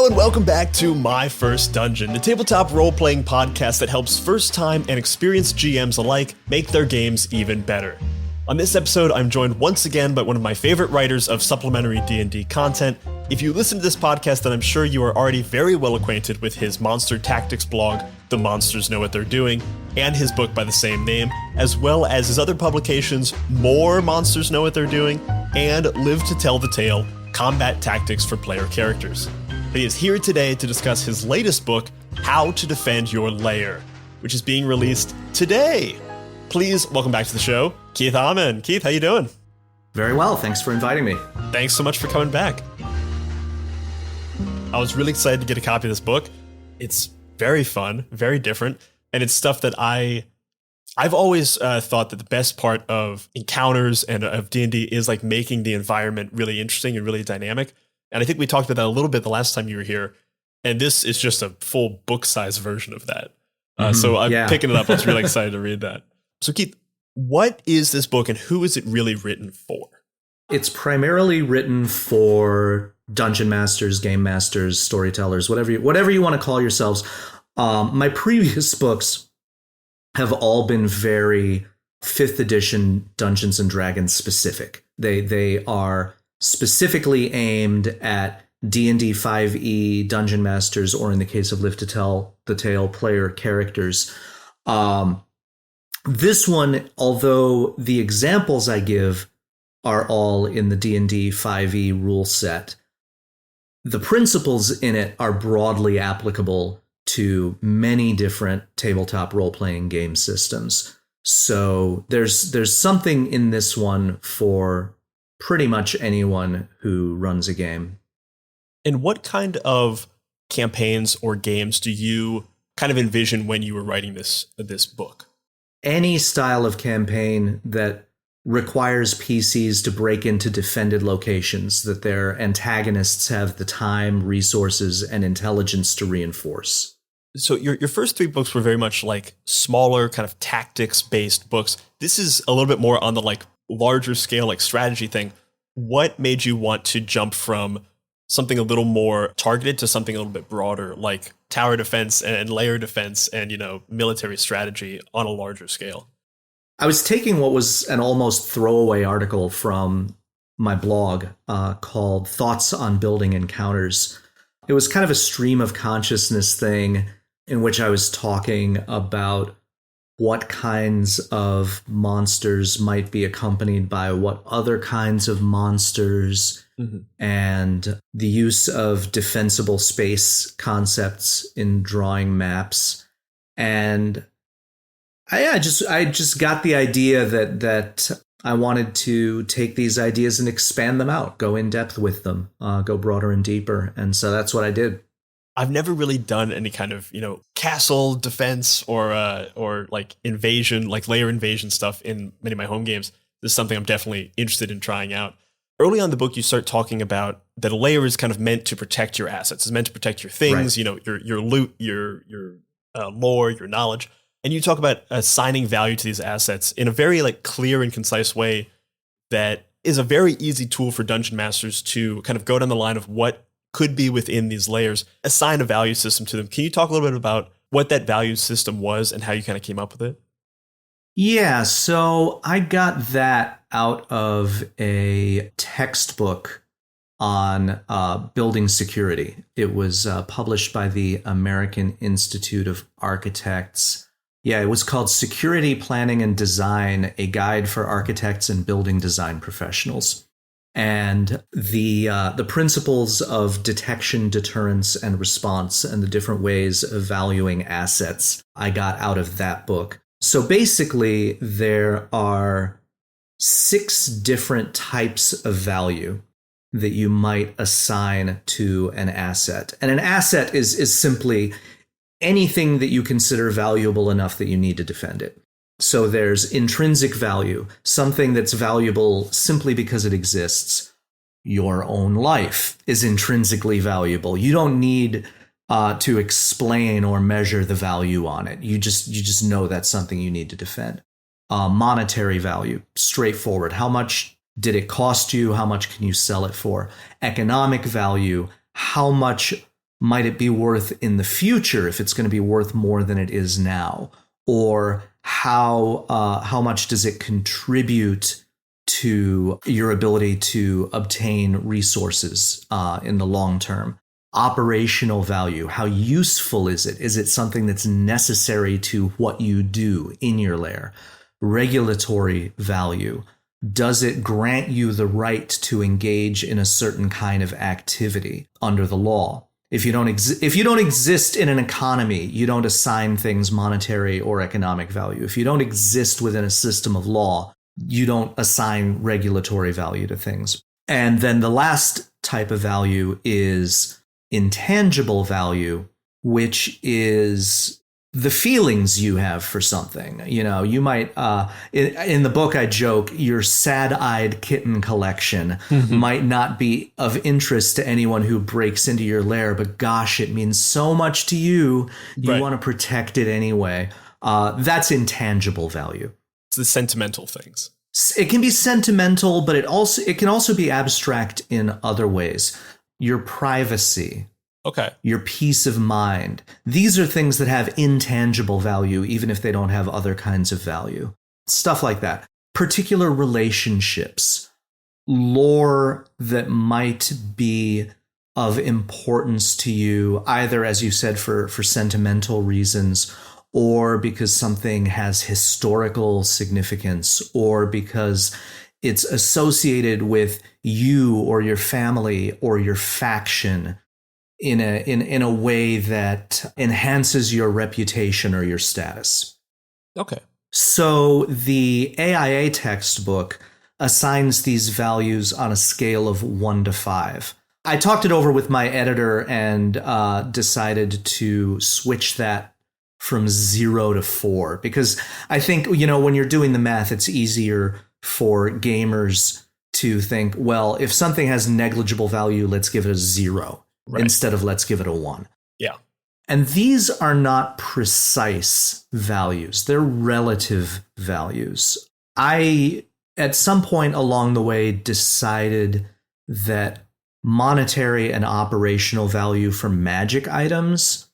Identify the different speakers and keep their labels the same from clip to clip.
Speaker 1: Hello and welcome back to My First Dungeon, the tabletop role-playing podcast that helps first-time and experienced GMs alike make their games even better. On this episode, I'm joined once again by one of my favorite writers of supplementary D&D content. If you listen to this podcast, then I'm sure you are already very well acquainted with his monster tactics blog, The Monsters Know What They're Doing, and his book by the same name, as well as his other publications, More Monsters Know What They're Doing, and Live to Tell the Tale, Combat Tactics for Player Characters. He is here today to discuss his latest book, How to Defend Your Lair, which is being released today. Please welcome back to the show, Keith Ammann. Keith, how you doing?
Speaker 2: Very well, thanks for inviting me.
Speaker 1: Thanks so much for coming back. I was really excited to get a copy of this book. It's very fun, very different, and it's stuff that I've always thought that the best part of encounters and of D&D is like making the environment really interesting and really dynamic. And I think we talked about that a little bit the last time you were here, and this is just a full book-size version of that. So I'm picking it up. I was really excited to read that. So Keith, what is this book and who is it really written for?
Speaker 2: It's primarily written for dungeon masters, game masters, storytellers, whatever you want to call yourselves. My previous books have all been very 5th edition Dungeons and Dragons specific. They are specifically aimed at D&D 5e dungeon masters, or in the case of Live to Tell the Tale, player characters. This one, although the examples I give are all in the D&D 5e rule set, the principles in it are broadly applicable to many different tabletop role-playing game systems. So there's something in this one for pretty much anyone who runs a game.
Speaker 1: And what kind of campaigns or games do you kind of envision when you were writing this book?
Speaker 2: Any style of campaign that requires PCs to break into defended locations that their antagonists have the time, resources, and intelligence to reinforce.
Speaker 1: So your first 3 books were very much like smaller kind of tactics-based books. This is a little bit more on the like larger scale, like strategy thing. What made you want to jump from something a little more targeted to something a little bit broader, like tower defense and layer defense and, military strategy on a larger scale?
Speaker 2: I was taking what was an almost throwaway article from my blog called Thoughts on Building Encounters. It was kind of a stream of consciousness thing in which I was talking about what kinds of monsters might be accompanied by what other kinds of monsters, and the use of defensible space concepts in drawing maps. And I just got the idea that I wanted to take these ideas and expand them out, go in depth with them, go broader and deeper. And so that's what I did.
Speaker 1: I've never really done any kind of, castle defense or like invasion, like layer invasion stuff in many of my home games. This is something I'm definitely interested in trying out. Early on in the book, you start talking about that a layer is kind of meant to protect your assets. It's meant to protect your things, right. Your loot, your lore, your knowledge. And you talk about assigning value to these assets in a very like clear and concise way that is a very easy tool for dungeon masters to kind of go down the line of what could be within these layers, assign a value system to them. Can you talk a little bit about what that value system was and how you kind of came up with it?
Speaker 2: Yeah, so I got that out of a textbook on building security. It was published by the American Institute of Architects. Yeah, it was called Security Planning and Design, a Guide for Architects and Building Design Professionals. And the principles of detection, deterrence, and response, and the different ways of valuing assets I got out of that book. So basically, there are 6 different types of value that you might assign to an asset. And an asset is simply anything that you consider valuable enough that you need to defend it. So there's intrinsic value, something that's valuable simply because it exists. Your own life is intrinsically valuable. You don't need to explain or measure the value on it. You just know that's something you need to defend. Monetary value, straightforward. How much did it cost you? How much can you sell it for? Economic value, how much might it be worth in the future if it's going to be worth more than it is now? Or how much does it contribute to your ability to obtain resources in the long term? Operational value, how useful is it? Is it something that's necessary to what you do in your lair? Regulatory value, does it grant you the right to engage in a certain kind of activity under the law? If you don't exist in an economy, you don't assign things monetary or economic value. If you don't exist within a system of law, you don't assign regulatory value to things. And then the last type of value is intangible value, which is the feelings you have for something. You might, in the book I joke, your sad-eyed kitten collection might not be of interest to anyone who breaks into your lair, but gosh, it means so much to you. You want to protect it anyway. That's intangible value.
Speaker 1: It's the sentimental things.
Speaker 2: It can be sentimental, but it can also be abstract in other ways. Your privacy.
Speaker 1: Okay.
Speaker 2: Your peace of mind. These are things that have intangible value, even if they don't have other kinds of value. Stuff like that. Particular relationships. Lore that might be of importance to you, either, as you said, for sentimental reasons, or because something has historical significance, or because it's associated with you or your family or your faction in a way that enhances your reputation or your status.
Speaker 1: Okay.
Speaker 2: So the AIA textbook assigns these values on a scale of 1 to 5. I talked it over with my editor and decided to switch that from 0 to 4, because I think, when you're doing the math, it's easier for gamers to think, well, if something has negligible value, let's give it a 0. Right. Instead of let's give it a 1.
Speaker 1: Yeah.
Speaker 2: And these are not precise values. They're relative values. I, at some point along the way, decided that monetary and operational value for magic items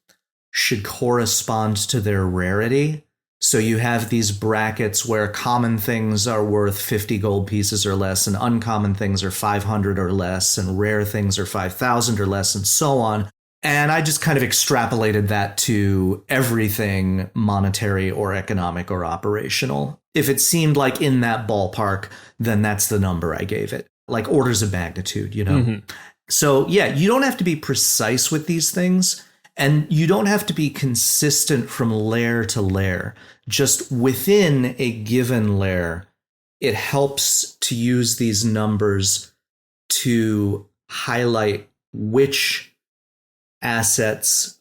Speaker 2: should correspond to their rarity. So you have these brackets where common things are worth 50 gold pieces or less, and uncommon things are 500 or less, and rare things are 5,000 or less, and so on. And I just kind of extrapolated that to everything monetary or economic or operational. If it seemed like in that ballpark, then that's the number I gave it, like orders of magnitude, So yeah, you don't have to be precise with these things. And you don't have to be consistent from layer to layer. Just within a given layer, it helps to use these numbers to highlight which assets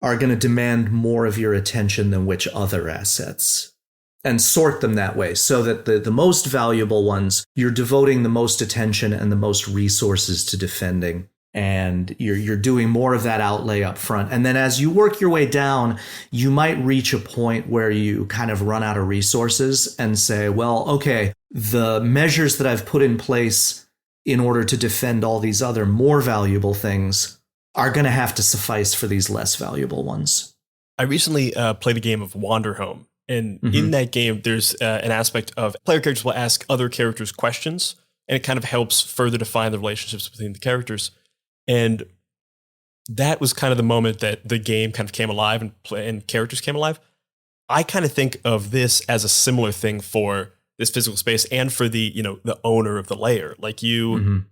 Speaker 2: are going to demand more of your attention than which other assets, and sort them that way so that the most valuable ones, you're devoting the most attention and the most resources to defending. And you're doing more of that outlay up front. And then as you work your way down, you might reach a point where you kind of run out of resources and say, well, okay, the measures that I've put in place in order to defend all these other more valuable things are going to have to suffice for these less valuable ones.
Speaker 1: I recently played a game of Wanderhome. And in that game, there's an aspect of player characters will ask other characters questions, and it kind of helps further define the relationships between the characters. And that was kind of the moment that the game kind of came alive and characters came alive. I kind of think of this as a similar thing for this physical space and for the, the owner of the layer. Like you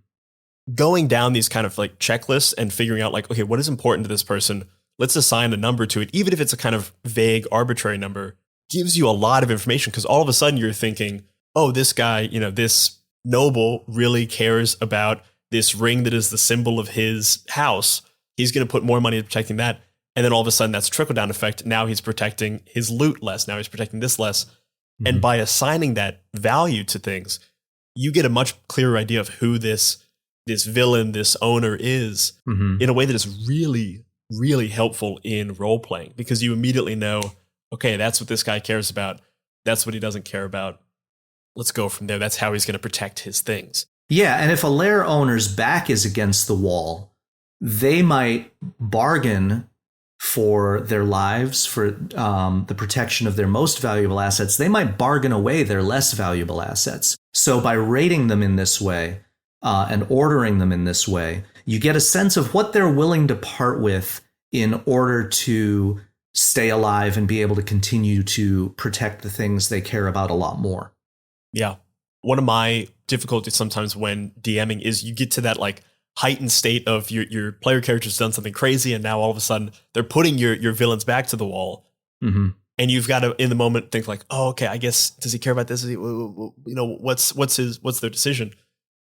Speaker 1: going down these kind of like checklists and figuring out like, okay, what is important to this person? Let's assign a number to it. Even if it's a kind of vague, arbitrary number, gives you a lot of information, because all of a sudden you're thinking, oh, this guy, this noble really cares about this ring that is the symbol of his house. He's going to put more money into protecting that. And then all of a sudden that's trickle down effect. Now he's protecting his loot less. Now he's protecting this less. And by assigning that value to things, you get a much clearer idea of who this villain, this owner is in a way that is really, really helpful in role playing, because you immediately know, okay, that's what this guy cares about. That's what he doesn't care about. Let's go from there. That's how he's going to protect his things.
Speaker 2: Yeah, and if a lair owner's back is against the wall, they might bargain for their lives, for the protection of their most valuable assets. They might bargain away their less valuable assets. So by rating them in this way and ordering them in this way, you get a sense of what they're willing to part with in order to stay alive and be able to continue to protect the things they care about a lot more.
Speaker 1: Yeah. One of my difficulties sometimes when DMing is you get to that like heightened state of your player character's done something crazy and now all of a sudden they're putting your villains back to the wall.
Speaker 2: Mm-hmm.
Speaker 1: And you've got to, in the moment, think like, oh, okay, I guess, does he care about this? What's their decision?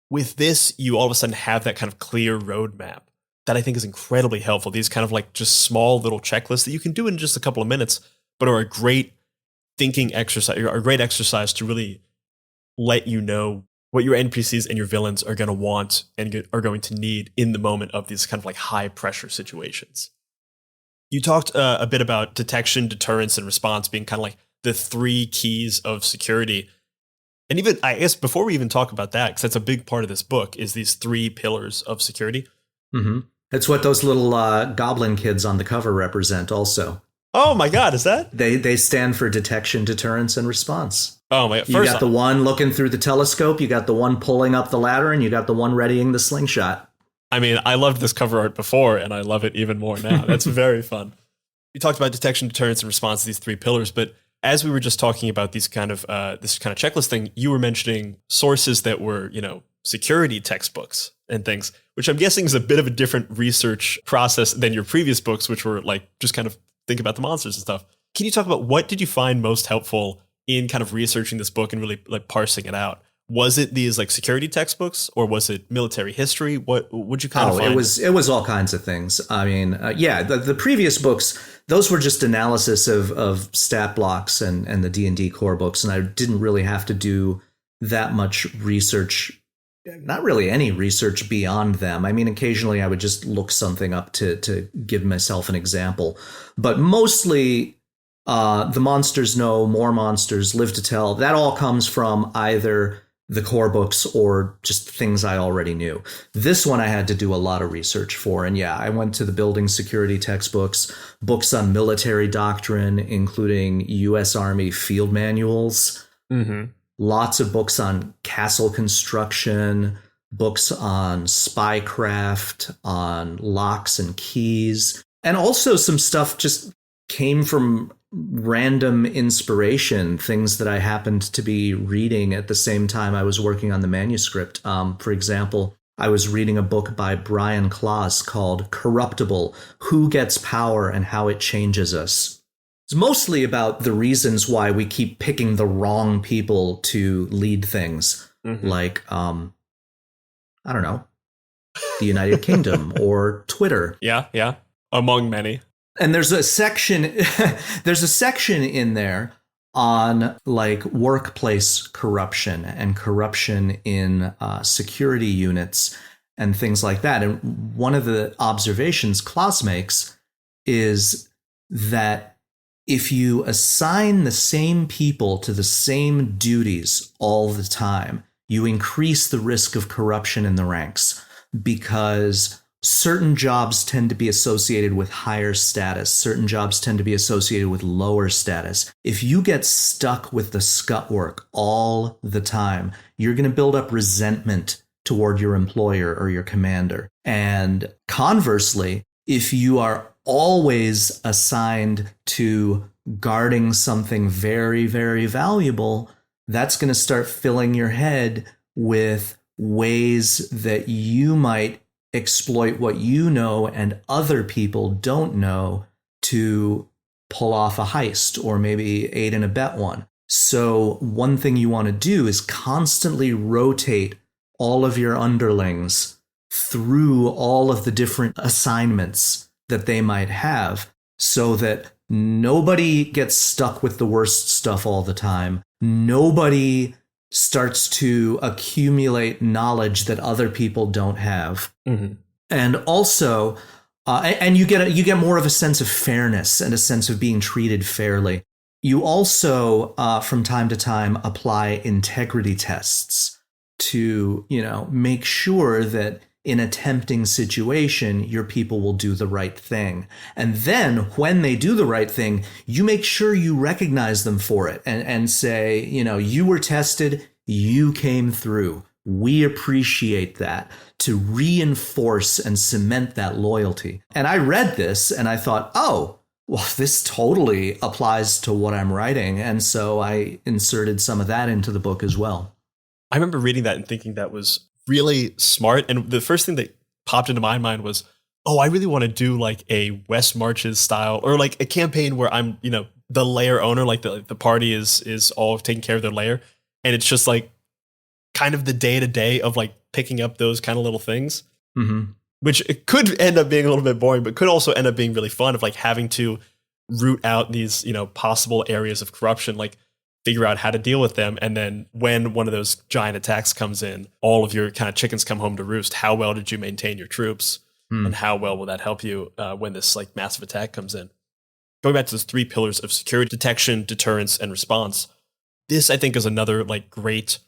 Speaker 1: With this, you all of a sudden have that kind of clear roadmap that I think is incredibly helpful. These kind of like just small little checklists that you can do in just a couple of minutes, but are a great thinking exercise, or a great exercise to really let you know what your NPCs and your villains are going to want and are going to need in the moment of these kind of like high pressure situations. You talked a bit about detection, deterrence, and response being kind of like the three keys of security. And even, I guess, before we even talk about that, because that's a big part of this book, is these three pillars of security.
Speaker 2: Mm-hmm. It's what those little goblin kids on the cover represent also.
Speaker 1: Oh my God, is that?
Speaker 2: They stand for detection, deterrence, and response.
Speaker 1: Oh my God.
Speaker 2: You got the one looking through the telescope, you got the one pulling up the ladder, and you got the one readying the slingshot.
Speaker 1: I mean, I loved this cover art before, and I love it even more now. That's very fun. You talked about detection, deterrence, and response to these three pillars, but as we were just talking about these kind of this kind of checklist thing, you were mentioning sources that were, security textbooks and things, which I'm guessing is a bit of a different research process than your previous books, which were like just kind of think about the monsters and stuff. Can you talk about what did you find most helpful in kind of researching this book and really like parsing it out? Was it these like security textbooks, or was it military history? What would you kind of find?
Speaker 2: It was all kinds of things. I mean, the previous books, those were just analysis of stat blocks and the D&D core books, and I didn't really have to do that much research. Not really any research beyond them. I mean, occasionally I would just look something up to give myself an example, but mostly the monsters know, more monsters, live to tell. That all comes from either the core books or just things I already knew. This one I had to do a lot of research for. And yeah, I went to the building security textbooks, books on military doctrine, including U.S. Army field manuals, lots of books on castle construction, books on spycraft, on locks and keys. And also some stuff just came from random inspiration, things that I happened to be reading at the same time I was working on the manuscript. For example, I was reading a book by Brian Klaas called Corruptible: Who Gets Power and How It Changes Us. It's mostly about the reasons why we keep picking the wrong people to lead things, like, I don't know, the United Kingdom or Twitter.
Speaker 1: Yeah, among many.
Speaker 2: And there's a section in there on like workplace corruption and corruption in security units and things like that. And one of the observations Klaus makes is that if you assign the same people to the same duties all the time, you increase the risk of corruption in the ranks, because certain jobs tend to be associated with higher status. Certain jobs tend to be associated with lower status. If you get stuck with the scut work all the time, you're going to build up resentment toward your employer or your commander. And conversely, if you are always assigned to guarding something very, very valuable, that's going to start filling your head with ways that you might exploit what you know and other people don't know to pull off a heist or maybe aid and abet one. So one thing you want to do is constantly rotate all of your underlings through all of the different assignments that they might have, so that nobody gets stuck with the worst stuff all the time. Nobody starts to accumulate knowledge that other people don't have. And also, and you get more of a sense of fairness and a sense of being treated fairly. You also, from time to time, apply integrity tests to, make sure that in a tempting situation, your people will do the right thing. And then when they do the right thing, you make sure you recognize them for it and say, you were tested, you came through. We appreciate that, to reinforce and cement that loyalty. And I read this and I thought, oh, well, this totally applies to what I'm writing. And so I inserted some of that into the book as well.
Speaker 1: I remember reading that and thinking that was really smart. And the first thing that popped into my mind was, oh, I really want to do like a West Marches style, or like a campaign where I'm, the lair owner, like the party is all taking care of their lair. And it's just like kind of the day to day of like picking up those kind of little things, which it could end up being a little bit boring, but could also end up being really fun of like having to root out these, possible areas of corruption, like figure out how to deal with them. And then when one of those giant attacks comes in, all of your kind of chickens come home to roost. How well did you maintain your troops? And how well will that help you when this like massive attack comes in? Going back to those 3 pillars of security: detection, deterrence, and response. This, I think, is another like great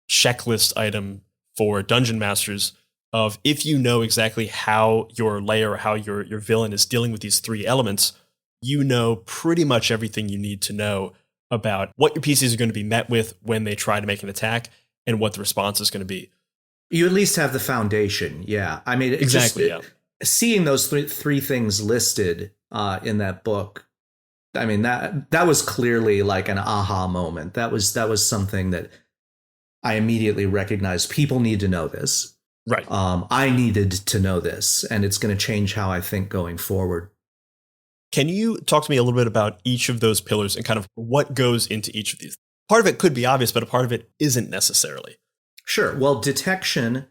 Speaker 1: checklist item for dungeon masters of, if you know exactly how your lair or how your villain is dealing with these 3 elements, you know pretty much everything you need to know about what your PCs are going to be met with when they try to make an attack and what the response is going to be.
Speaker 2: You at least have the foundation. Yeah. I mean,
Speaker 1: exactly.
Speaker 2: Seeing those three things listed in that book, I mean, that was clearly like an aha moment. That was something that I immediately recognized. People need to know this.
Speaker 1: Right.
Speaker 2: I needed to know this, and it's going to change how I think going forward.
Speaker 1: Can you talk to me a little bit about each of those pillars and kind of what goes into each of these? Part of it could be obvious, but a part of it isn't necessarily.
Speaker 2: Sure. Well, detection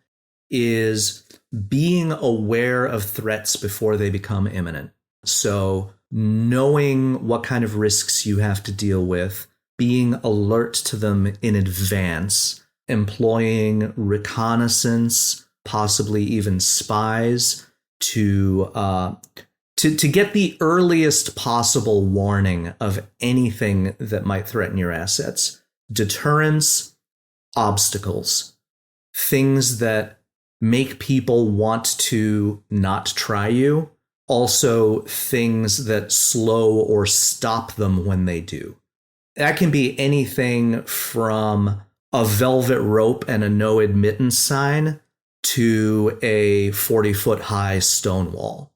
Speaker 2: is being aware of threats before they become imminent. So knowing what kind of risks you have to deal with, being alert to them in advance, employing reconnaissance, possibly even spies to get the earliest possible warning of anything that might threaten your assets. Deterrence, obstacles, things that make people want to not try you, also things that slow or stop them when they do. That can be anything from a velvet rope and a no admittance sign to a 40-foot high stone wall.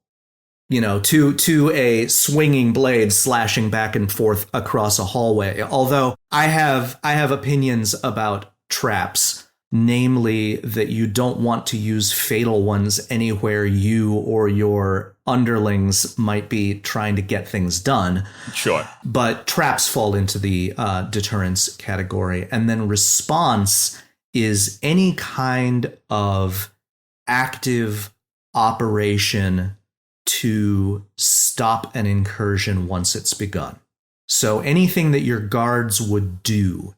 Speaker 2: To a swinging blade slashing back and forth across a hallway. Although I have opinions about traps, namely that you don't want to use fatal ones anywhere you or your underlings might be trying to get things done.
Speaker 1: Sure.
Speaker 2: But traps fall into the deterrence category. And then response is any kind of active operation to stop an incursion once it's begun. So anything that your guards would do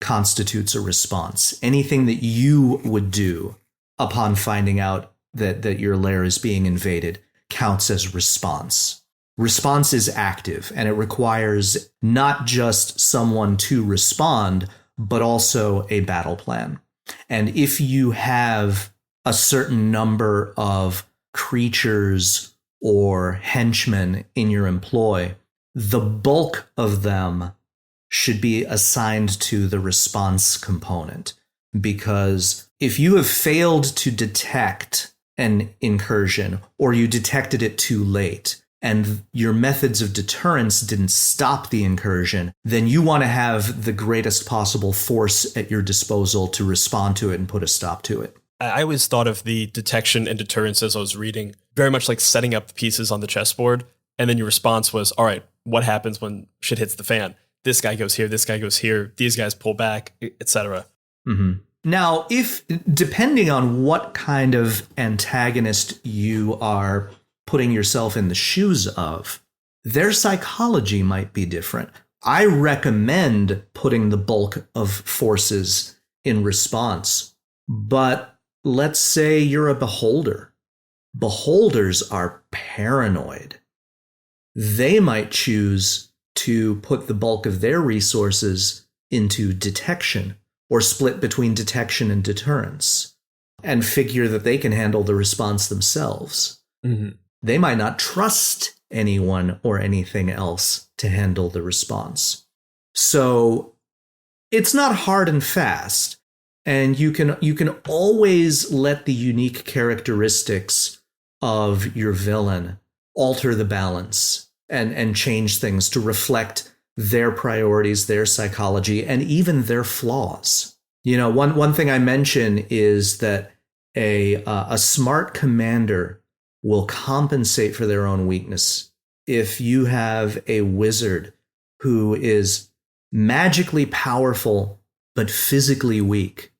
Speaker 2: constitutes a response. Anything that you would do upon finding out that your lair is being invaded counts as response. Response is active, and it requires not just someone to respond, but also a battle plan. And if you have a certain number of creatures or henchmen in your employ, the bulk of them should be assigned to the response component. Because if you have failed to detect an incursion, or you detected it too late, and your methods of deterrence didn't stop the incursion, then you want to have the greatest possible force at your disposal to respond to it and put a stop to it.
Speaker 1: I always thought of the detection and deterrence as I was reading, very much like setting up the pieces on the chessboard. And then your response was, all right, what happens when shit hits the fan? This guy goes here, this guy goes here, these guys pull back, etc.
Speaker 2: Mm-hmm. Now, depending on what kind of antagonist you are putting yourself in the shoes of, their psychology might be different. I recommend putting the bulk of forces in response, but let's say you're a beholder. Beholders are paranoid. They might choose to put the bulk of their resources into detection, or split between detection and deterrence. and figure that they can handle the response themselves.
Speaker 1: Mm-hmm.
Speaker 2: They might not trust anyone or anything else to handle the response. So it's not hard and fast. And you can always let the unique characteristics of your villain alter the balance and change things to reflect their priorities, their psychology, and even their flaws. You know, one thing I mention is that a smart commander will compensate for their own weakness. If you have a wizard who is magically powerful but physically weak,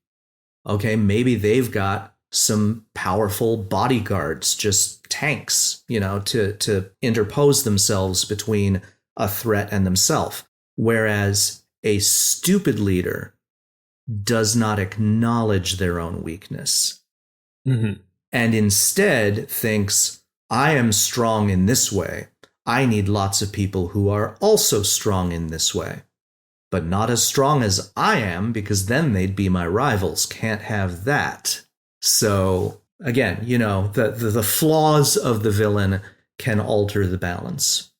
Speaker 2: okay, maybe they've got some powerful bodyguards, just tanks, you know, to interpose themselves between a threat and themselves. Whereas a stupid leader does not acknowledge their own weakness.
Speaker 1: Mm-hmm.
Speaker 2: And instead thinks, I am strong in this way. I need lots of people who are also strong in this way, but not as strong as I am, because then they'd be my rivals. Can't have that. So again, you know, the flaws of the villain can alter the balance.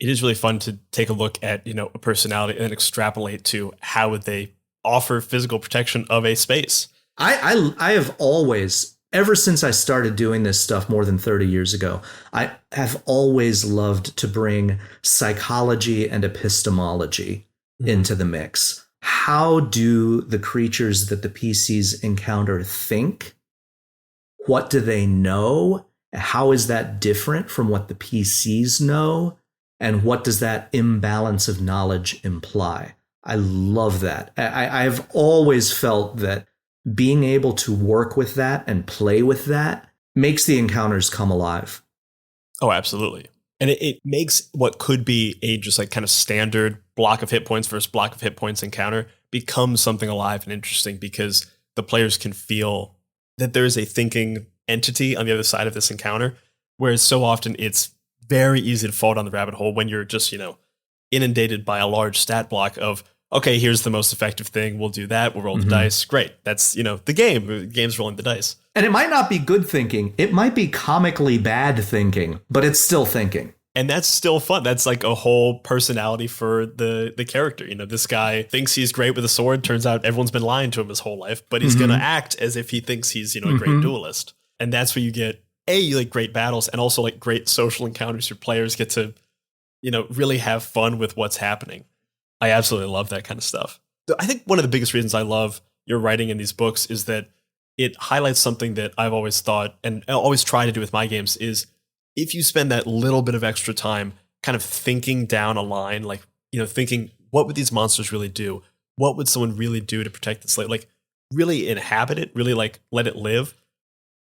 Speaker 1: It is really fun to take a look at, you know, a personality and then extrapolate to how would they offer physical protection of a space.
Speaker 2: I have always, ever since I started doing this stuff more than 30 years ago, I have always loved to bring psychology and epistemology into the mix. How do the creatures that the PCs encounter think? What do they know? How is that different from what the PCs know? And what does that imbalance of knowledge imply? I love that. I've always felt that being able to work with that and play with that makes the encounters come alive.
Speaker 1: Oh, absolutely. And it makes what could be a just like kind of standard block of hit points versus block of hit points encounter become something alive and interesting, because the players can feel that there's a thinking entity on the other side of this encounter. Whereas so often it's very easy to fall down the rabbit hole when you're just, you know, inundated by a large stat block of, okay, here's the most effective thing. We'll do that. We'll roll the dice. Great. That's, you know, the game. The game's rolling the dice.
Speaker 2: And it might not be good thinking. It might be comically bad thinking, but it's still thinking.
Speaker 1: And that's still fun. That's like a whole personality for the character. You know, this guy thinks he's great with a sword. Turns out everyone's been lying to him his whole life, but he's going to act as if he thinks he's, you know, a great duelist. And that's where you get like great battles and also like great social encounters. Your players get to, you know, really have fun with what's happening. I absolutely love that kind of stuff. I think one of the biggest reasons I love your writing in these books is that it highlights something that I've always thought and always try to do with my games is if you spend that little bit of extra time kind of thinking down a line, like, you know, thinking, what would these monsters really do? What would someone really do to protect the slave? Like really inhabit it, really like let it live.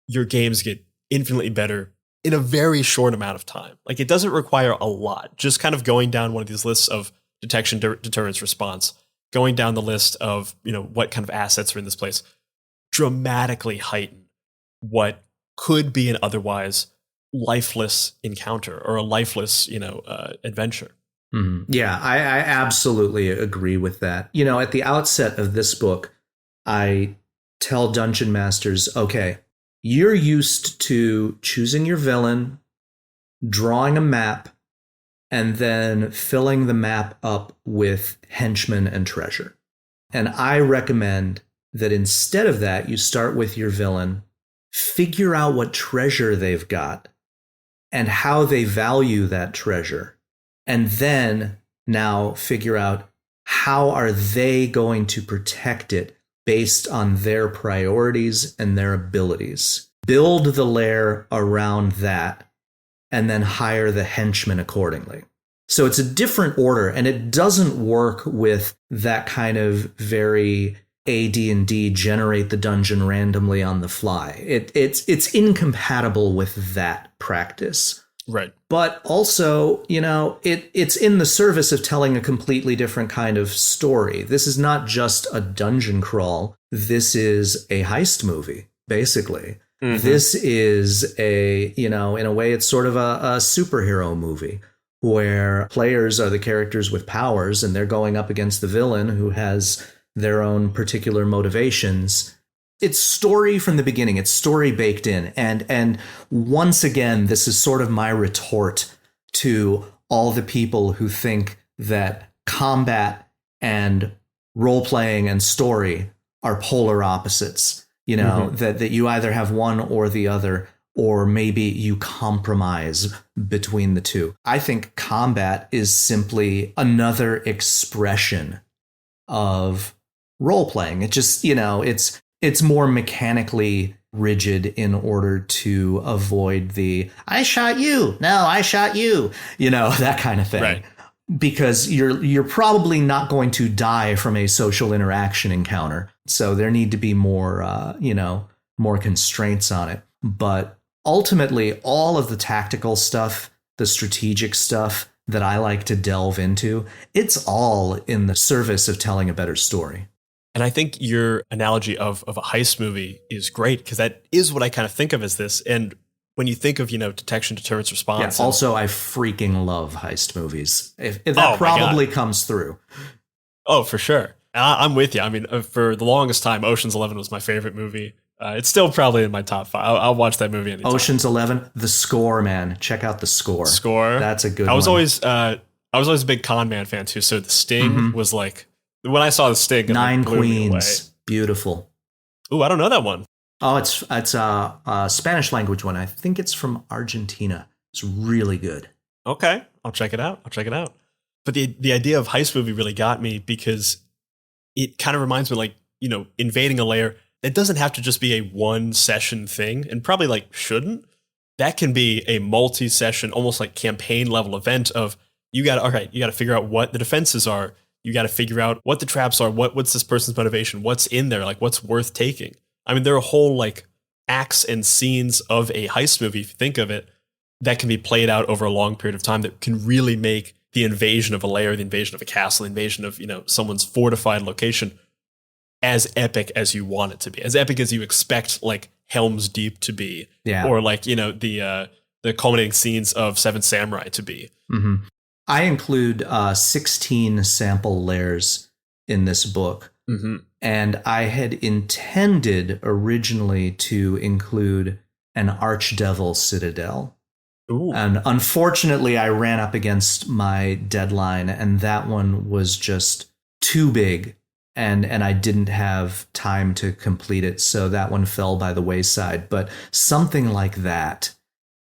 Speaker 1: Your games get infinitely better in a very short amount of time. Like it doesn't require a lot. Just kind of going down one of these lists of detection, deterrence, response, going down the list of, you know, what kind of assets are in this place, dramatically heighten what could be an otherwise lifeless encounter or a lifeless, you know, adventure.
Speaker 2: Mm-hmm. Yeah, I absolutely agree with that. You know, at the outset of this book, I tell dungeon masters, okay, you're used to choosing your villain, drawing a map, and then filling the map up with henchmen and treasure. And I recommend that instead of that, you start with your villain, figure out what treasure they've got and how they value that treasure. And then now figure out how are they going to protect it based on their priorities and their abilities. Build the lair around that and then hire the henchmen accordingly. So it's a different order, and it doesn't work with that kind of very AD&D generate the dungeon randomly on the fly. It's incompatible with that practice.
Speaker 1: Right.
Speaker 2: But also, you know, it's in the service of telling a completely different kind of story. This is not just a dungeon crawl. This is a heist movie, basically. Mm-hmm. This is in a way, it's sort of a superhero movie where players are the characters with powers and they're going up against the villain who has their own particular motivations. It's story from the beginning. It's story baked in. And once again, this is sort of my retort to all the people who think that combat and role-playing and story are polar opposites. You know, that you either have one or the other, or maybe you compromise between the two. I think combat is simply another expression of role-playing. It just, you know, it's more mechanically rigid in order to avoid the I shot you, no, I shot you, you know, that kind of thing.
Speaker 1: Right.
Speaker 2: Because you're probably not going to die from a social interaction encounter. So there need to be more, more constraints on it. But ultimately, all of the tactical stuff, the strategic stuff that I like to delve into, it's all in the service of telling a better story.
Speaker 1: And I think your analogy of a heist movie is great, because that is what I kind of think of as this. And when you think of, detection, deterrence, response.
Speaker 2: Yeah, also, I freaking love heist movies. If that probably comes through.
Speaker 1: Oh, for sure. I'm with you. I mean, for the longest time, Ocean's 11 was my favorite movie. It's still probably in my top 5. I'll watch that movie anytime.
Speaker 2: Ocean's 11, the score, man. Check out the score. That's a good one.
Speaker 1: I was always a big Con Man fan too. So The Sting was like, when I saw The Sting,
Speaker 2: Nine Queens, beautiful.
Speaker 1: Ooh, I don't know that one.
Speaker 2: Oh, it's a Spanish language one. I think it's from Argentina. It's really good.
Speaker 1: Okay, I'll check it out. But the idea of heist movie really got me, because it kind of reminds me, like, invading a lair. It doesn't have to just be a one session thing, and probably shouldn't. That can be a multi-session, almost like campaign level event of you got to figure out what the defenses are. You got to figure out what the traps are. What's this person's motivation? What's in there? Like, what's worth taking? I mean, there are whole acts and scenes of a heist movie, if you think of it, that can be played out over a long period of time that can really make the invasion of a lair, the invasion of a castle, the invasion of, someone's fortified location as epic as you want it to be, as epic as you expect, Helm's Deep to be, or the culminating scenes of Seven Samurai to be.
Speaker 2: Mm-hmm. I include 16 sample lairs in this book.
Speaker 1: Mm-hmm.
Speaker 2: And I had intended originally to include an Archdevil Citadel.
Speaker 1: Ooh.
Speaker 2: And unfortunately, I ran up against my deadline, and that one was just too big, and I didn't have time to complete it, so that one fell by the wayside. But something like that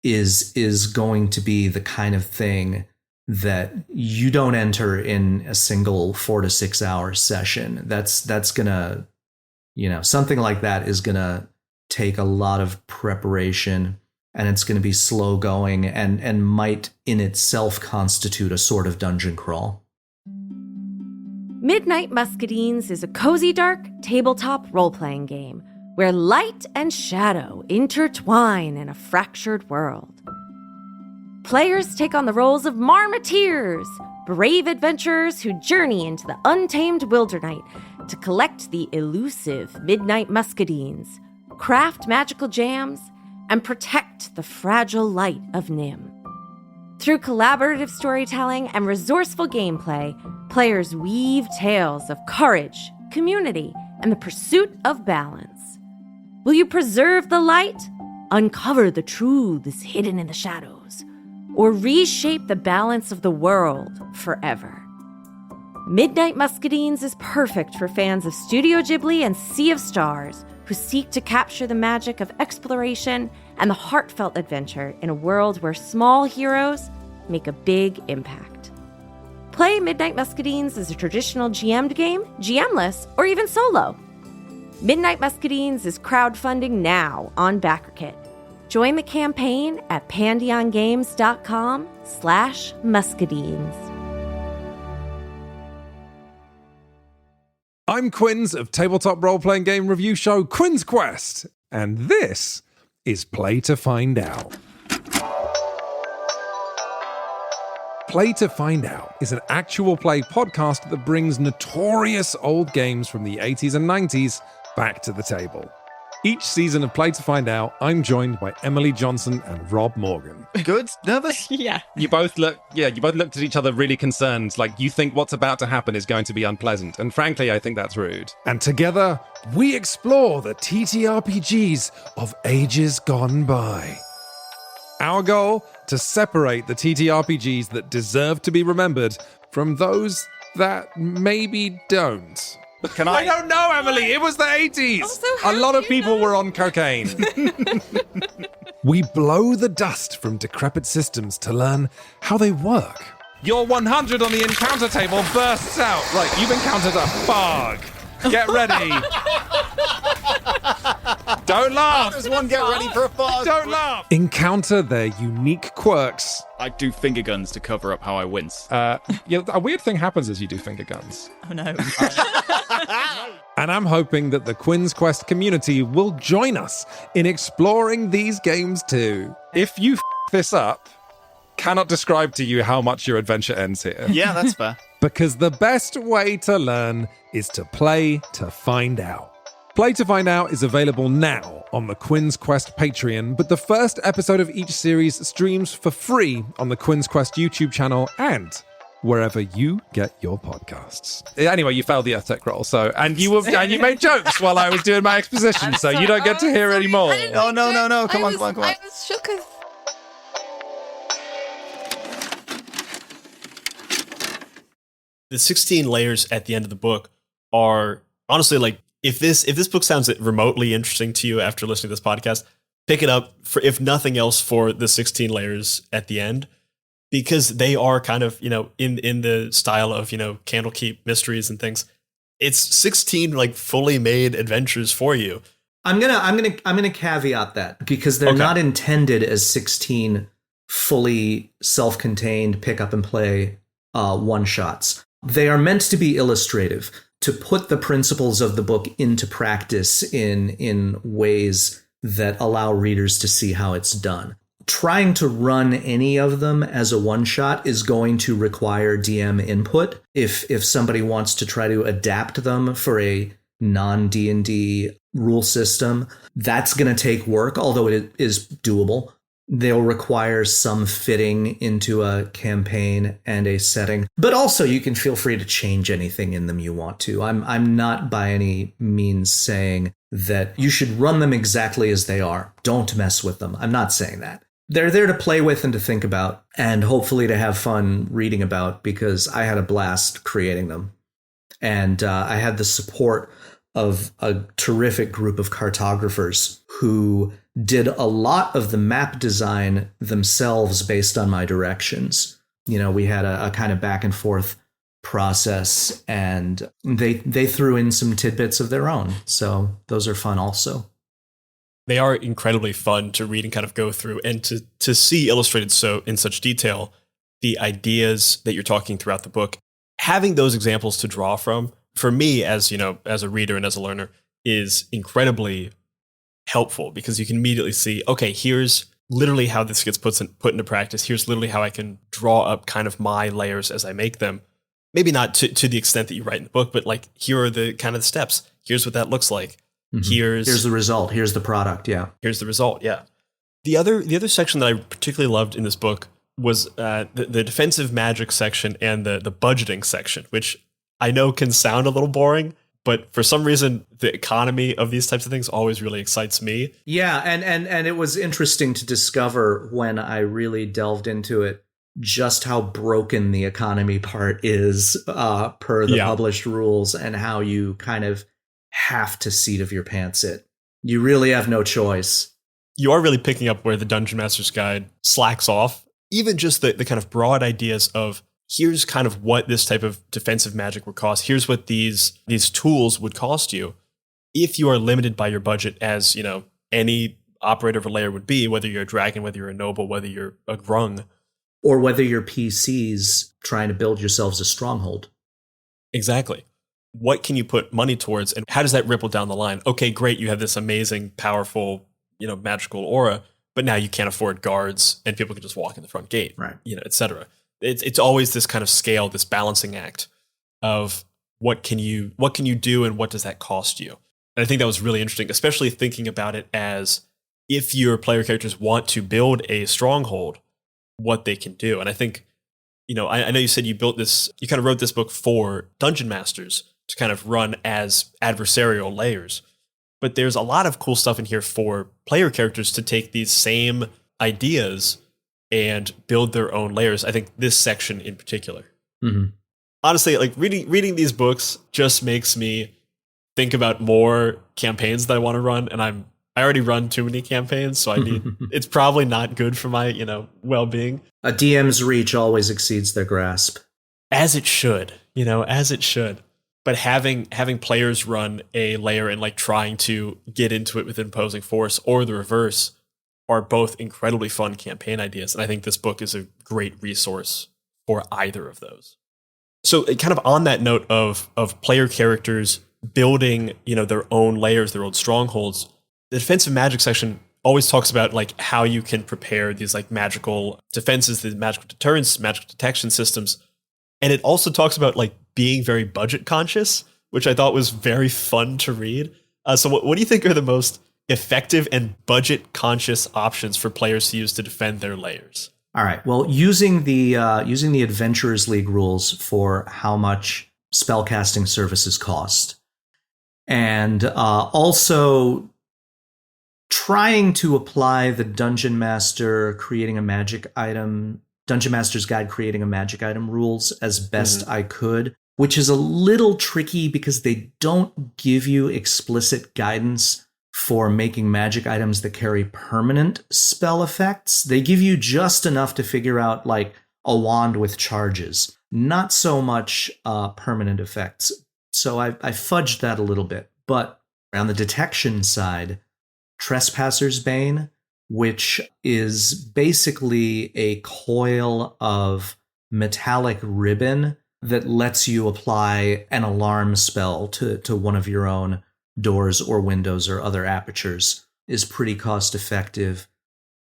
Speaker 2: is going to be the kind of thing that you don't enter in a single 4 to 6 hour session. That's gonna, something like that is gonna take a lot of preparation, and it's gonna be slow going, and might in itself constitute a sort of dungeon crawl.
Speaker 3: Midnight Muscadines is a cozy, dark tabletop role-playing game where light and shadow intertwine in a fractured world. Players take on the roles of marmoteers, brave adventurers who journey into the untamed wilderness to collect the elusive Midnight Muscadines, craft magical jams, and protect the fragile light of Nim. Through collaborative storytelling and resourceful gameplay, players weave tales of courage, community, and the pursuit of balance. Will you preserve the light, uncover the truths hidden in the shadows, or reshape the balance of the world forever? Midnight Muscadines is perfect for fans of Studio Ghibli and Sea of Stars who seek to capture the magic of exploration and the heartfelt adventure in a world where small heroes make a big impact. Play Midnight Muscadines as a traditional GM'd game, GM-less, or even solo. Midnight Muscadines is crowdfunding now on BackerKit. Join the campaign at pantheongames.com/muscadines.
Speaker 4: I'm Quinns of tabletop role-playing game review show Quinn's Quest, and this is Play to Find Out. Play to Find Out is an actual play podcast that brings notorious old games from the 80s and 90s back to the table. Each season of Play to Find Out, I'm joined by Emily Johnson and Rob Morgan.
Speaker 5: Good? Nervous?
Speaker 6: Yeah.
Speaker 5: You both looked at each other really concerned, like you think what's about to happen is going to be unpleasant. And frankly, I think that's rude.
Speaker 4: And together, we explore the TTRPGs of ages gone by. Our goal, to separate the TTRPGs that deserve to be remembered from those that maybe don't. I don't know, Emily. It was the 80s. A lot of people were on cocaine. We blow the dust from decrepit systems to learn how they work. Your 100 on the encounter table bursts out. Right, you've encountered a fog. Get ready. Don't laugh.
Speaker 5: Does one get ready for a fog?
Speaker 4: Don't laugh. Encounter their unique quirks.
Speaker 5: I do finger guns to cover up how I wince.
Speaker 4: A weird thing happens as you do finger guns.
Speaker 6: Oh no.
Speaker 4: And I'm hoping that the Quinn's Quest community will join us in exploring these games too. If you this up, cannot describe to you how much your adventure ends here.
Speaker 5: Yeah, that's fair.
Speaker 4: Because the best way to learn is to play to find out. Play to Find Out is available now on the Quinn's Quest Patreon, but the first episode of each series streams for free on the Quinn's Quest YouTube channel and wherever you get your podcasts. Anyway, you failed the Earth Tech roll, and you made jokes while I was doing my exposition, so you don't get to hear any more.
Speaker 5: Oh, no. Come on.
Speaker 6: I was shook as...
Speaker 1: The 16 layers at the end of the book are honestly like, if this book sounds remotely interesting to you after listening to this podcast, pick it up for, if nothing else, for the 16 layers at the end, because they are kind of, in the style of, Candlekeep mysteries and things. It's 16 like fully made adventures for you.
Speaker 2: I'm gonna caveat that because they're not intended as 16 fully self-contained pick up and play one shots. They are meant to be illustrative, to put the principles of the book into practice in ways that allow readers to see how it's done. Trying to run any of them as a one-shot is going to require DM input. If somebody wants to try to adapt them for a non-D&D rule system, that's going to take work, although it is doable. They'll require some fitting into a campaign and a setting, but also you can feel free to change anything in them you want to. I'm not by any means saying that you should run them exactly as they are. Don't mess with them. I'm not saying that. They're there to play with and to think about, and hopefully to have fun reading about, because I had a blast creating them. And I had the support of a terrific group of cartographers who did a lot of the map design themselves based on my directions. We had a kind of back and forth process, and they threw in some tidbits of their own. So those are fun also.
Speaker 1: They are incredibly fun to read and kind of go through, and to see illustrated so in such detail the ideas that you're talking throughout the book. Having those examples to draw from, for me as a reader and as a learner, is incredibly helpful, because you can immediately see, okay, here's literally how this gets put into practice. Here's literally how I can draw up kind of my layers as I make them. Maybe not to the extent that you write in the book, but like, here are the kind of the steps. Here's what that looks like. Mm-hmm. Here's the result. Here's the product. Yeah. Here's the result. Yeah. The other section that I particularly loved in this book was the defensive magic section and the budgeting section, which I know can sound a little boring, but for some reason, the economy of these types of things always really excites me. Yeah, and it was interesting to discover when I really delved into it just how broken the economy part is per the published rules, and how you kind of have to seat of your pants it. You really have no choice. You are really picking up where the Dungeon Master's Guide slacks off. Even just the kind of broad ideas of, here's kind of what this type of defensive magic would cost. Here's what these tools would cost you if you are limited by your budget, as any operator of a layer would be, whether you're a dragon, whether you're a noble, whether you're a grung, or whether you're PCs trying to build yourselves a stronghold. Exactly. What can you put money towards, and how does that ripple down the line? Okay, great, you have this amazing, powerful, magical aura, but now you can't afford guards, and people can just walk in the front gate, right? Etc. It's always this kind of scale, this balancing act of what can you do, and what does that cost you? And I think that was really interesting, especially thinking about it as if your player characters want to build a stronghold, what they can do. And I think, I know you said you kind of wrote this book for dungeon masters to kind of run as adversarial layers. But there's a lot of cool stuff in here for player characters to take these same ideas and build their own layers. I think this section in particular.
Speaker 2: Mm-hmm.
Speaker 1: Honestly, like reading these books just makes me think about more campaigns that I want to run. And I already run too many campaigns, so it's probably not good for my, well-being.
Speaker 2: A DM's reach always exceeds their grasp.
Speaker 1: As it should, as it should. But having players run a layer and like trying to get into it with imposing force or the reverse are both incredibly fun campaign ideas. And I think this book is a great resource for either of those. So kind of on that note of player characters building, their own layers, their own strongholds, the defensive magic section always talks about like how you can prepare these like magical defenses, the magical deterrence, magical detection systems. And it also talks about like being very budget conscious, which I thought was very fun to read. So what do you think are the most effective and budget conscious options for players to use to defend their layers?
Speaker 2: All right. Well, using the Adventurers League rules for how much spellcasting services cost, and also trying to apply the Dungeon Master's Guide creating a magic item rules as best I could, which is a little tricky because they don't give you explicit guidance for making magic items that carry permanent spell effects. They give you just enough to figure out like a wand with charges, not so much permanent effects. So I fudged that a little bit. But on the detection side, Trespasser's Bane, which is basically a coil of metallic ribbon that lets you apply an alarm spell to one of your own doors or windows or other apertures, is pretty cost effective.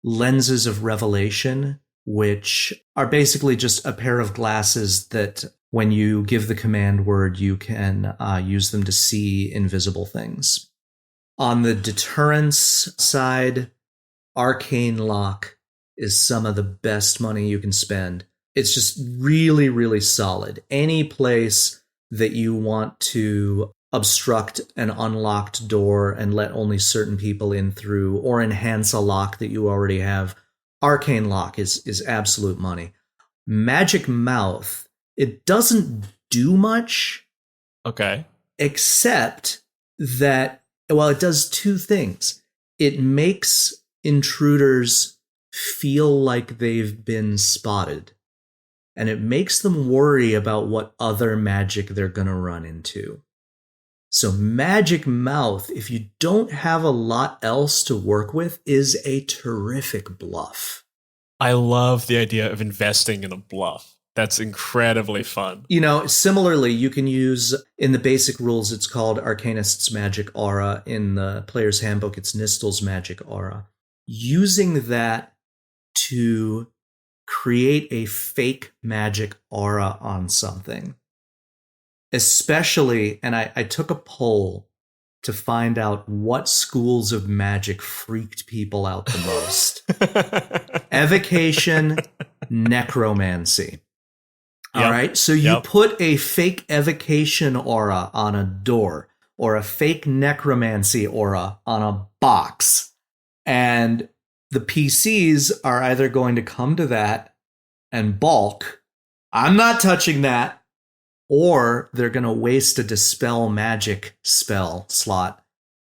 Speaker 2: Lenses of Revelation, which are basically just a pair of glasses that when you give the command word, you can use them to see invisible things. On the deterrence side, Arcane Lock is some of the best money you can spend. It's just really, really solid. Any place that you want to obstruct an unlocked door and let only certain people in through, or enhance a lock that you already have, Arcane Lock is absolute money. Magic Mouth, it doesn't do much.
Speaker 1: Okay.
Speaker 2: Except that, well, it does two things. It makes intruders feel like they've been spotted, and it makes them worry about what other magic they're going to run into. So Magic Mouth, if you don't have a lot else to work with, is a terrific bluff.
Speaker 1: I love the idea of investing in a bluff. That's incredibly fun.
Speaker 2: Similarly, you can use, in the basic rules, it's called Arcanist's Magic Aura. In the Player's Handbook, it's Nistel's Magic Aura. Using that to create a fake magic aura on something. Especially, and I took a poll to find out what schools of magic freaked people out the most. Evocation, necromancy.
Speaker 1: Yep.
Speaker 2: All right, so you put a fake evocation aura on a door or a fake necromancy aura on a box, and the PCs are either going to come to that and balk, I'm not touching that, or they're going to waste a Dispel Magic spell slot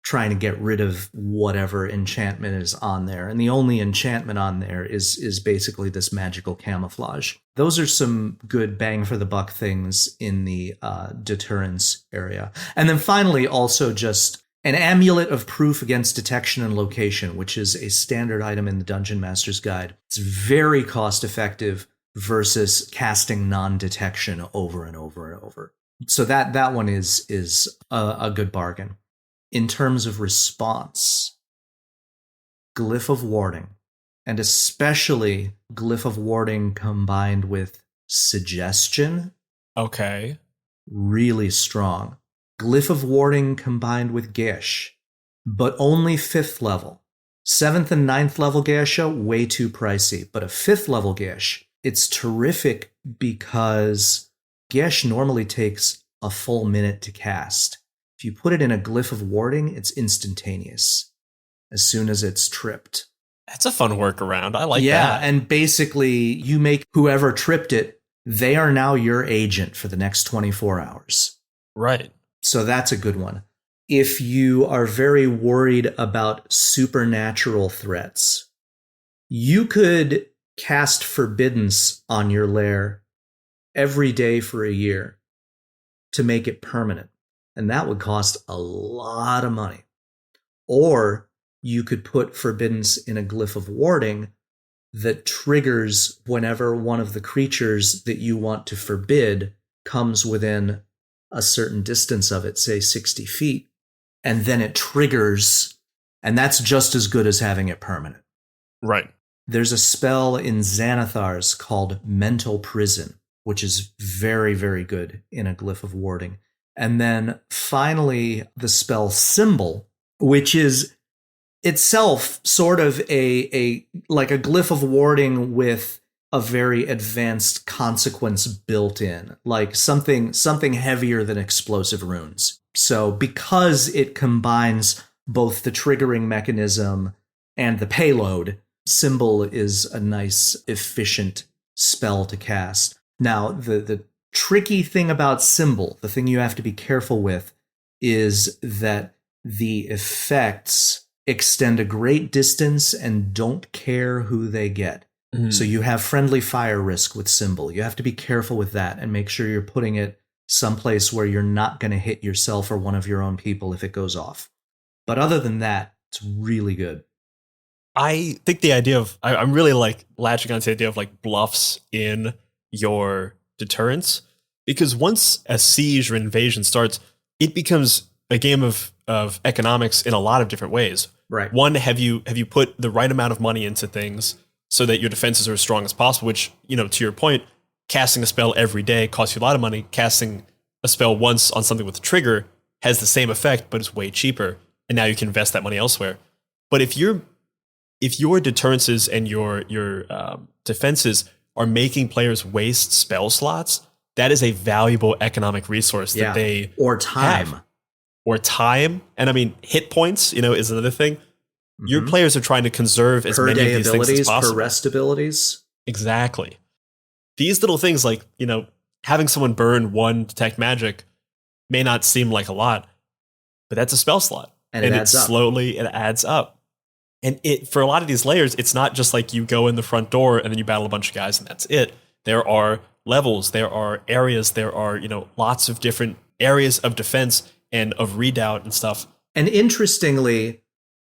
Speaker 2: trying to get rid of whatever enchantment is on there. And the only enchantment on there is basically this magical camouflage. Those are some good bang for the buck things in the deterrence area. And then finally, also just an amulet of proof against detection and location, which is a standard item in the Dungeon Master's Guide. It's very cost effective versus casting non-detection over and over and over. So that one is a good bargain. In terms of response, Glyph of Warding, and especially Glyph of Warding combined with Suggestion.
Speaker 1: Okay.
Speaker 2: Really strong. Glyph of Warding combined with Gish, but only 5th level. 7th and 9th level Gesha, way too pricey. But a 5th level Gish, it's terrific because Gish normally takes a full minute to cast. If you put it in a Glyph of Warding, it's instantaneous as soon as it's tripped.
Speaker 1: That's a fun workaround. I like that.
Speaker 2: Yeah, and basically you make whoever tripped it, they are now your agent for the next 24 hours.
Speaker 1: Right.
Speaker 2: So that's a good one. If you are very worried about supernatural threats, you could cast Forbiddance on your lair every day for a year to make it permanent. And that would cost a lot of money. Or you could put Forbiddance in a Glyph of Warding that triggers whenever one of the creatures that you want to forbid comes within a certain distance of it, say 60 feet. And then it triggers, and that's just as good as having it permanent.
Speaker 1: Right.
Speaker 2: There's a spell in Xanathar's called Mental Prison, which is very, very good in a Glyph of Warding. And then finally, the spell Symbol, which is itself sort of a like a Glyph of Warding with a very advanced consequence built in, like something heavier than explosive runes. So because it combines both the triggering mechanism and the payload, Symbol is a nice, efficient spell to cast. Now, the tricky thing about Symbol, the thing you have to be careful with, is that the effects extend a great distance and don't care who they get. Mm-hmm. So you have friendly fire risk with Symbol. You have to be careful with that and make sure you're putting it someplace where you're not going to hit yourself or one of your own people if it goes off. But other than that, it's really good.
Speaker 1: I think the idea of, I'm really like latching onto the idea of like bluffs in your deterrence, because once a siege or invasion starts, it becomes a game of economics in a lot of different ways.
Speaker 2: Right.
Speaker 1: One, have you put the right amount of money into things so that your defenses are as strong as possible, which, you know, to your point, casting a spell every day costs you a lot of money. Casting a spell once on something with a trigger has the same effect, but it's way cheaper. And now you can invest that money elsewhere. But if your deterrences and your defenses are making players waste spell slots, that is a valuable economic resource that they
Speaker 2: or time.
Speaker 1: Have. Or time. And I mean, hit points, you know, is another thing. Mm-hmm. Your players are trying to conserve as many of these things as possible.
Speaker 2: Per rest abilities.
Speaker 1: Exactly. These little things like, you know, having someone burn 1 detect magic may not seem like a lot, but that's a spell slot.
Speaker 2: And it adds up.
Speaker 1: Slowly, it adds up. And for a lot of these layers, it's not just like you go in the front door and then you battle a bunch of guys and that's it. There are levels, there are areas, there are, you know, lots of different areas of defense and of redoubt and stuff.
Speaker 2: And interestingly,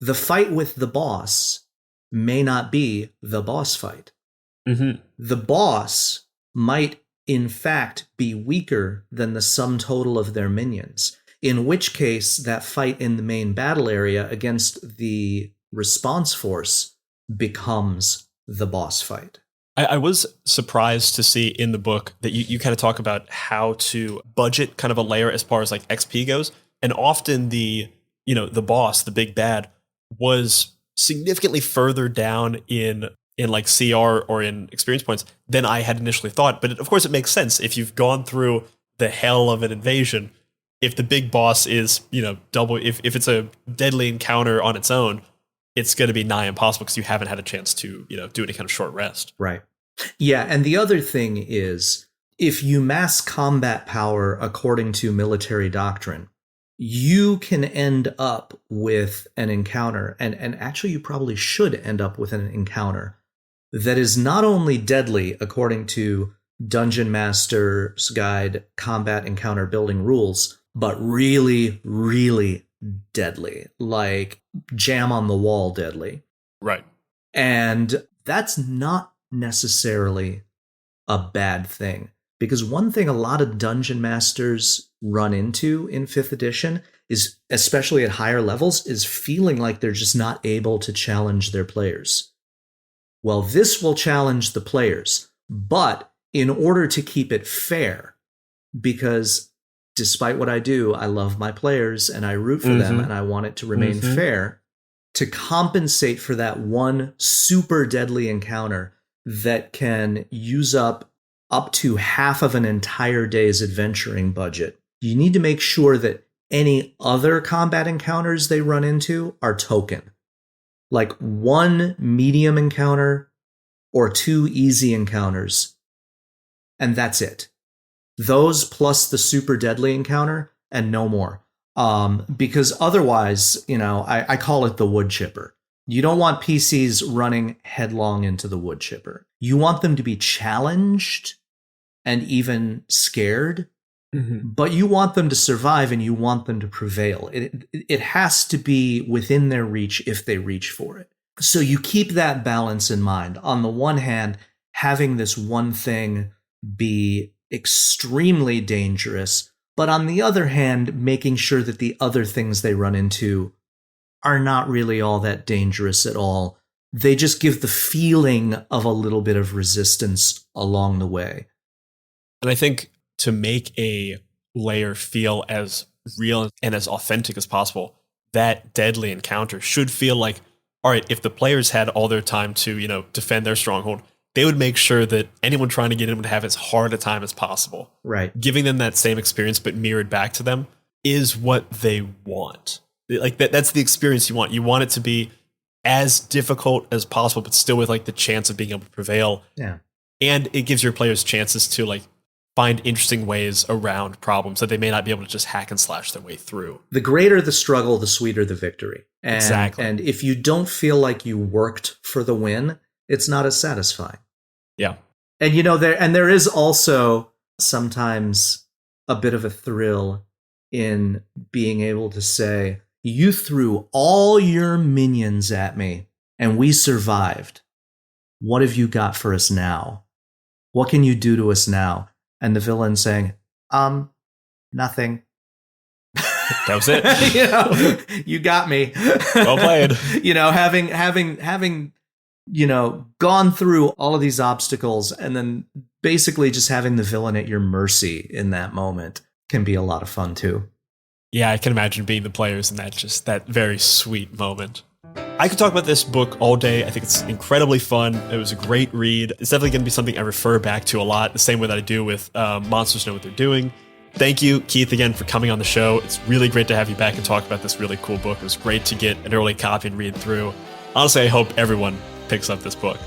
Speaker 2: the fight with the boss may not be the boss fight.
Speaker 1: Mm-hmm.
Speaker 2: The boss might, in fact, be weaker than the sum total of their minions, in which case that fight in the main battle area against the response force becomes the boss fight.
Speaker 1: I was surprised to see in the book that you kind of talk about how to budget kind of a layer as far as like XP goes. And often the boss, the big bad, was significantly further down in like CR or in experience points than I had initially thought. But of course it makes sense. If you've gone through the hell of an invasion, if the big boss is, you know, double, if it's a deadly encounter on its own, it's going to be nigh impossible because you haven't had a chance to, you know, do any kind of short rest.
Speaker 2: Right. Yeah. And the other thing is, if you mass combat power according to military doctrine, you can end up with an encounter, and actually you probably should end up with an encounter that is not only deadly according to Dungeon Master's Guide combat encounter building rules, but really, really deadly, like jam on the wall deadly.
Speaker 1: Right.
Speaker 2: And that's not necessarily a bad thing, because one thing a lot of dungeon masters run into in 5th edition is, especially at higher levels, is feeling like they're just not able to challenge their players. Well, this will challenge the players, but in order to keep it fair, because despite what I do, I love my players and I root for them and I want it to remain fair. To compensate for that one super deadly encounter that can use up to half of an entire day's adventuring budget, you need to make sure that any other combat encounters they run into are token. Like 1 medium encounter or 2 easy encounters. And that's it. Those plus the super deadly encounter and no more. Because otherwise, I call it the wood chipper. You don't want PCs running headlong into the wood chipper. You want them to be challenged and even scared, but you want them to survive and you want them to prevail. It has to be within their reach if they reach for it. So you keep that balance in mind. On the one hand, having this one thing be extremely dangerous, but on the other hand, making sure that the other things they run into are not really all that dangerous at all. They just give the feeling of a little bit of resistance along the way.
Speaker 1: And I think to make a layer feel as real and as authentic as possible, that deadly encounter should feel like, all right, if the players had all their time to, defend their stronghold, they would make sure that anyone trying to get in would have as hard a time as possible.
Speaker 2: Right.
Speaker 1: Giving them that same experience, but mirrored back to them, is what they want. Like that's the experience you want. You want it to be as difficult as possible, but still with like the chance of being able to prevail.
Speaker 2: Yeah.
Speaker 1: And it gives your players chances to like find interesting ways around problems that they may not be able to just hack and slash their way through.
Speaker 2: The greater the struggle, the sweeter the victory.
Speaker 1: Exactly.
Speaker 2: And if you don't feel like you worked for the win, it's not as satisfying.
Speaker 1: Yeah.
Speaker 2: And there is also sometimes a bit of a thrill in being able to say, you threw all your minions at me and we survived. What have you got for us now? What can you do to us now? And the villain saying, nothing.
Speaker 1: That was it.
Speaker 2: You got me.
Speaker 1: Well played.
Speaker 2: Having gone through all of these obstacles and then basically just having the villain at your mercy in that moment can be a lot of fun too.
Speaker 1: Yeah, I can imagine being the players in that very sweet moment. I could talk about this book all day. I think it's incredibly fun. It was a great read. It's definitely going to be something I refer back to a lot, the same way that I do with Monsters Know What They're Doing. Thank you, Keith, again, for coming on the show. It's really great to have you back and talk about this really cool book. It was great to get an early copy and read through. Honestly, I hope everyone picks up this book.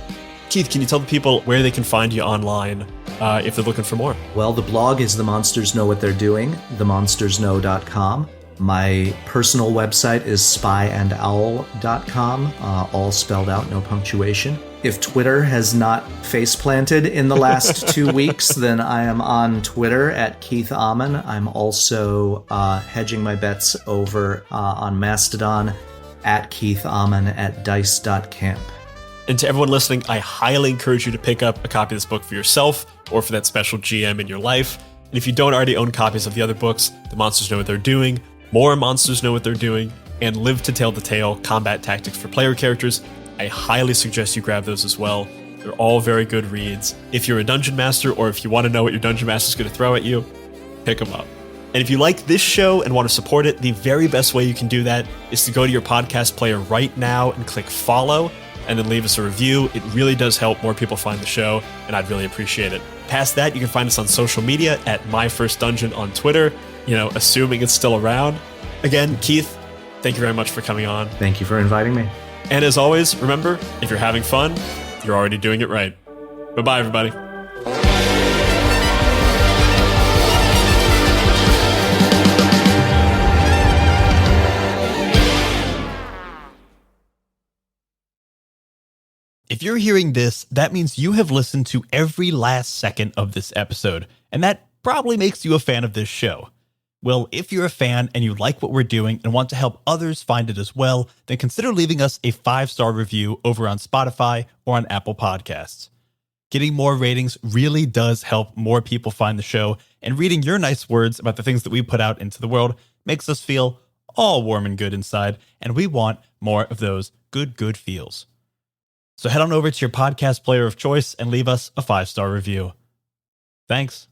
Speaker 1: Keith, can you tell the people where they can find you online if they're looking for more?
Speaker 2: Well, the blog is The Monsters Know What They're Doing, themonstersknow.com. My personal website is spyandowl.com, all spelled out, no punctuation. If Twitter has not face planted in the last 2 weeks, then I am on Twitter at Keith Ammann. I'm also hedging my bets over on Mastodon at Keith Ammann at dice.camp.
Speaker 1: And to everyone listening, I highly encourage you to pick up a copy of this book for yourself or for that special GM in your life. And if you don't already own copies of the other books, The Monsters Know What They're Doing, More Monsters Know What They're Doing, and Live to Tell the Tale, Combat Tactics for Player Characters, I highly suggest you grab those as well. They're all very good reads. If you're a dungeon master or if you want to know what your dungeon master is going to throw at you, pick them up. And if you like this show and want to support it, the very best way you can do that is to go to your podcast player right now and click follow, and then leave us a review. It really does help more people find the show, and I'd really appreciate it. Past that, you can find us on social media at MyFirstDungeon on Twitter, assuming it's still around. Again, Keith, thank you very much for coming on.
Speaker 2: Thank you for inviting me.
Speaker 1: And as always, remember, if you're having fun, you're already doing it right. Bye-bye, everybody.
Speaker 6: If you're hearing this, that means you have listened to every last second of this episode, and that probably makes you a fan of this show. Well, if you're a fan and you like what we're doing and want to help others find it as well, then consider leaving us a 5-star review over on Spotify or on Apple Podcasts. Getting more ratings really does help more people find the show, and reading your nice words about the things that we put out into the world makes us feel all warm and good inside, and we want more of those good feels. So head on over to your podcast player of choice and leave us a 5-star review. Thanks.